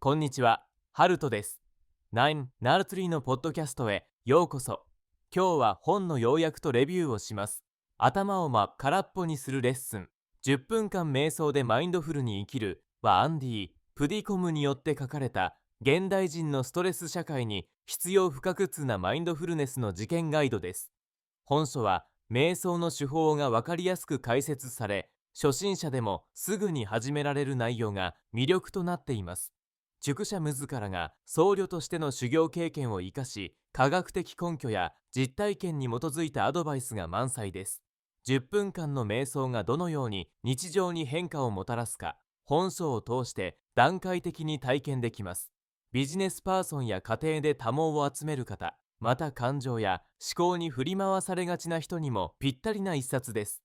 こんにちは、ハルトです。9ナルトリーのポッドキャストへようこそ。今日は本の要約とレビューをします。頭を空っぽにするレッスン。10分間瞑想でマインドフルに生きるはアンディ・プディコムによって書かれた現代人のストレス社会に必要不可欠なマインドフルネスの実践ガイドです。本書は瞑想の手法がわかりやすく解説され、初心者でもすぐに始められる内容が魅力となっています。塾者自らが僧侶としての修行経験を生かし、科学的根拠や実体験に基づいたアドバイスが満載です。10分間の瞑想がどのように日常に変化をもたらすか、本書を通して段階的に体験できます。ビジネスパーソンや家庭で多忙を集める方、また感情や思考に振り回されがちな人にもぴったりな一冊です。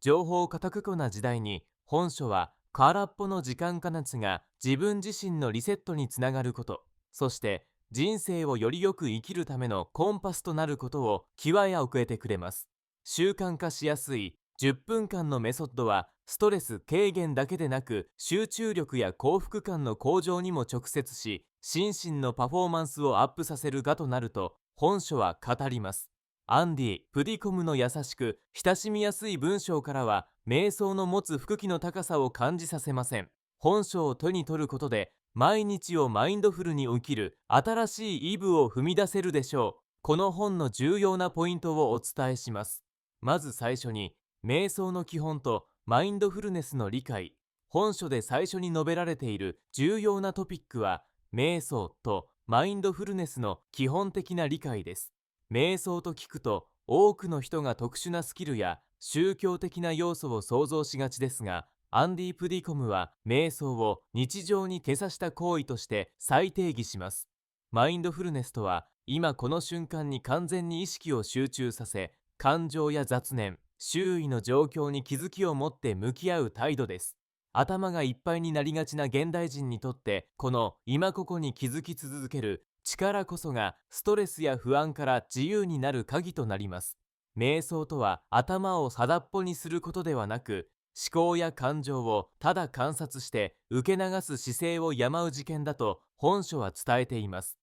情報過多な時代に、本書は空っぽの時間加熱が自分自身のリセットにつながること、そして人生をよりよく生きるためのコンパスとなることを極や遅れてくれます。習慣化しやすい10分間のメソッドは、ストレス軽減だけでなく集中力や幸福感の向上にも直結し、心身のパフォーマンスをアップさせるがとなると本書は語ります。アンディ・プディコムの優しく親しみやすい文章からは、瞑想の持つ福気の高さを感じさせません。本書を手に取ることで、毎日をマインドフルに生きる新しいイブを踏み出せるでしょう。この本の重要なポイントをお伝えします。まず最初に、瞑想の基本とマインドフルネスの理解。本書で最初に述べられている重要なトピックは、瞑想とマインドフルネスの基本的な理解です。瞑想と聞くと、多くの人が特殊なスキルや宗教的な要素を想像しがちですが、アンディ・プディコムは瞑想を日常に手差した行為として再定義します。マインドフルネスとは、今この瞬間に完全に意識を集中させ、感情や雑念、周囲の状況に気づきを持って向き合う態度です。頭がいっぱいになりがちな現代人にとって、この今ここに気づき続ける力こそがストレスや不安から自由になる鍵となります。瞑想とは頭を空っぽにすることではなく、思考や感情をただ観察して受け流す姿勢を養う事件だと本書は伝えています。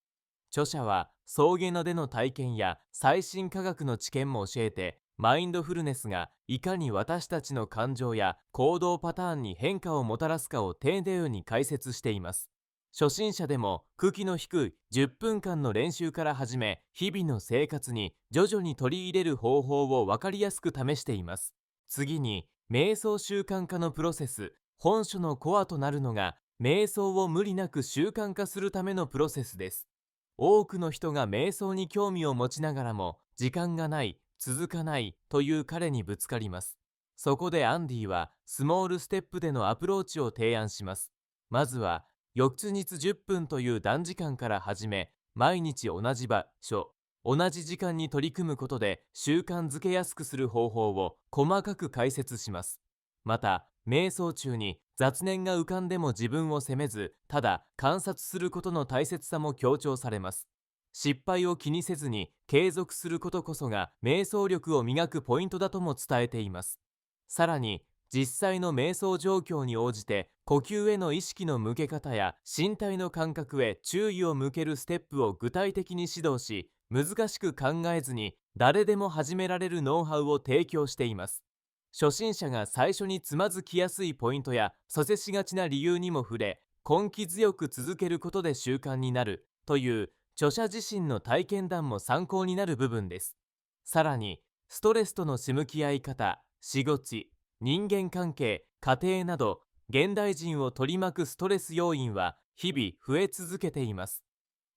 著者は草原のでの体験や最新科学の知見も教えて、マインドフルネスがいかに私たちの感情や行動パターンに変化をもたらすかを丁寧に解説しています。初心者でも空気の低い10分間の練習から始め、日々の生活に徐々に取り入れる方法を分かりやすく試しています。次に、瞑想習慣化のプロセス。本書のコアとなるのが、瞑想を無理なく習慣化するためのプロセスです。多くの人が瞑想に興味を持ちながらも、時間がない、続かないという彼にぶつかります。そこでアンディはスモールステップでのアプローチを提案します。まずは翌日10分という短時間から始め、毎日同じ場所、同じ時間に取り組むことで習慣づけやすくする方法を細かく解説します。また、瞑想中に雑念が浮かんでも自分を責めず、ただ観察することの大切さも強調されます。失敗を気にせずに継続することこそが瞑想力を磨くポイントだとも伝えています。さらに、実際の瞑想状況に応じて呼吸への意識の向け方や身体の感覚へ注意を向けるステップを具体的に指導し、難しく考えずに誰でも始められるノウハウを提供しています。初心者が最初につまずきやすいポイントや阻止しがちな理由にも触れ、根気強く続けることで習慣になるという著者自身の体験談も参考になる部分です。さらに、ストレスとの向き合い方、仕事、人間関係、家庭など、現代人を取り巻くストレス要因は日々増え続けています。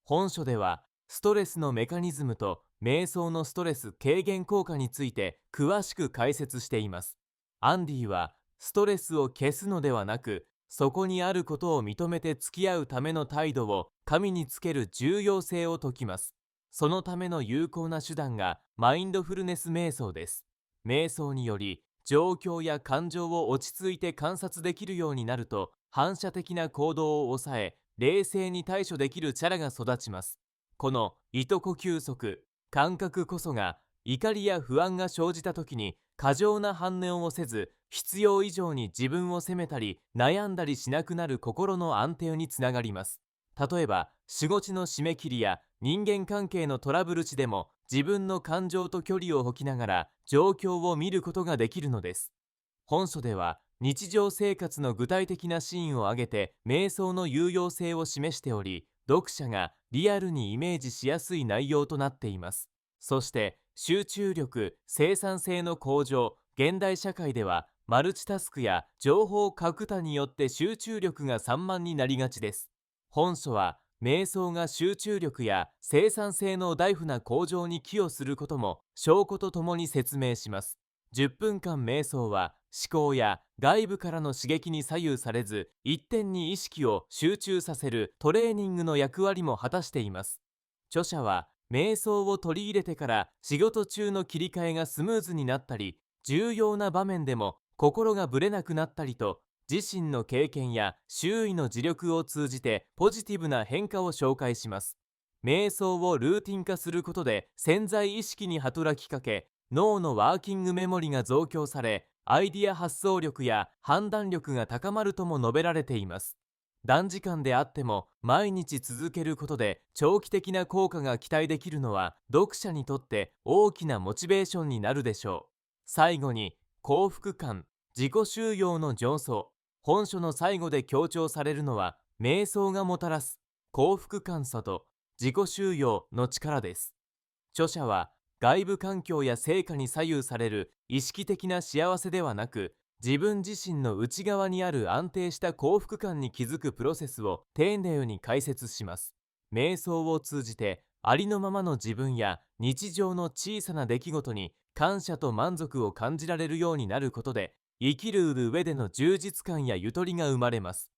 本書では、ストレスのメカニズムと瞑想のストレス軽減効果について詳しく解説しています。アンディは、ストレスを消すのではなく、そこにあることを認めて付き合うための態度を神につける重要性を説きます。そのための有効な手段がマインドフルネス瞑想です。瞑想により、状況や感情を落ち着いて観察できるようになると、反射的な行動を抑え、冷静に対処できる力が育ちます。この糸呼吸則、感覚こそが、怒りや不安が生じた時に過剰な反応をせず、必要以上に自分を責めたり悩んだりしなくなる心の安定につながります。例えば仕事の締め切りや人間関係のトラブル時でも自分の感情と距離を置きながら状況を見ることができるのです。本書では日常生活の具体的なシーンを挙げて瞑想の有用性を示しており、読者がリアルにイメージしやすい内容となっています。そして集中力、生産性の向上、現代社会ではマルチタスクや情報過多によって集中力が散漫になりがちです。本書は瞑想が集中力や生産性の大幅な向上に寄与することも証拠とともに説明します。10分間瞑想は思考や外部からの刺激に左右されず一点に意識を集中させるトレーニングの役割も果たしています。著者は瞑想を取り入れてから仕事中の切り替えがスムーズになったり、重要な場面でも心がぶれなくなったりと、自身の経験や周囲の自力を通じてポジティブな変化を紹介します。瞑想をルーティン化することで潜在意識に働きかけ、脳のワーキングメモリが増強され、アイディア発想力や判断力が高まるとも述べられています。短時間であっても毎日続けることで長期的な効果が期待できるのは読者にとって大きなモチベーションになるでしょう。最後に幸福感、自己収容の上層。本書の最後で強調されるのは瞑想がもたらす幸福感さと自己収容の力です。著者は外部環境や成果に左右される意識的な幸せではなく、自分自身の内側にある安定した幸福感に気づくプロセスを丁寧に解説します。瞑想を通じてありのままの自分や日常の小さな出来事に感謝と満足を感じられるようになることで、生きる上での充実感やゆとりが生まれます。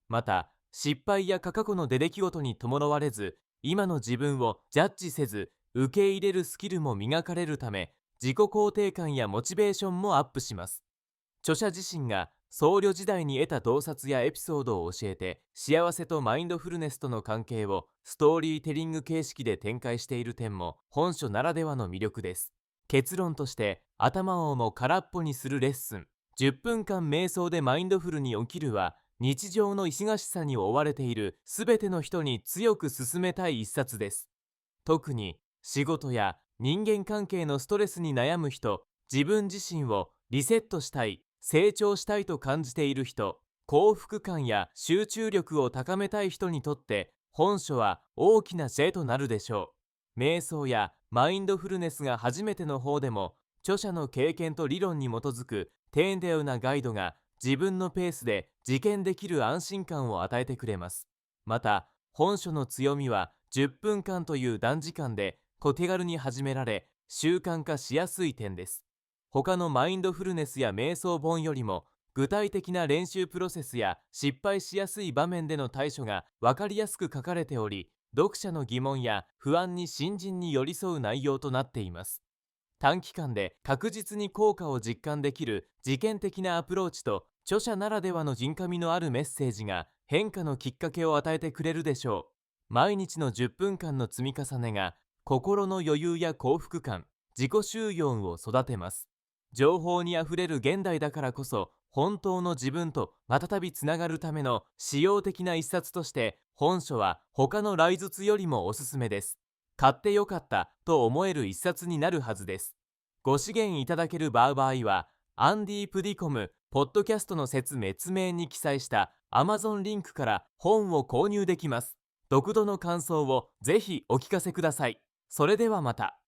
また失敗や過去の出来事に伴われず、今の自分をジャッジせず受け入れるスキルも磨かれるため、自己肯定感やモチベーションもアップします。著者自身が僧侶時代に得た洞察やエピソードを教えて、幸せとマインドフルネスとの関係をストーリーテリング形式で展開している点も本書ならではの魅力です。結論として、頭をも空っぽにするレッスン、10分間瞑想でマインドフルに起きるは、日常の忙しさに追われているすべての人に強く勧めたい一冊です。特に仕事や人間関係のストレスに悩む人、自分自身をリセットしたい、成長したいと感じている人、幸福感や集中力を高めたい人にとって本書は大きな知となるでしょう。瞑想やマインドフルネスが初めての方でも、著者の経験と理論に基づく丁寧なガイドが自分のペースで実験できる安心感を与えてくれます。また本書の強みは10分間という短時間で手軽に始められ習慣化しやすい点です。他のマインドフルネスや瞑想本よりも具体的な練習プロセスや失敗しやすい場面での対処が分かりやすく書かれており、読者の疑問や不安に新人に寄り添う内容となっています。短期間で確実に効果を実感できる実験的なアプローチと著者ならではの人格味のあるメッセージが変化のきっかけを与えてくれるでしょう。毎日の10分間の積み重ねが心の余裕や幸福感、自己修養を育てます。情報にあふれる現代だからこそ、本当の自分と再びつながるための使用的な一冊として本書は他のライズツよりもおすすめです。買ってよかったと思える一冊になるはずです。ご支援いただける場合は、アンディ・プディコムポッドキャストの説明に記載した Amazon リンクから本を購入できます。読後の感想をぜひお聞かせください。それではまた。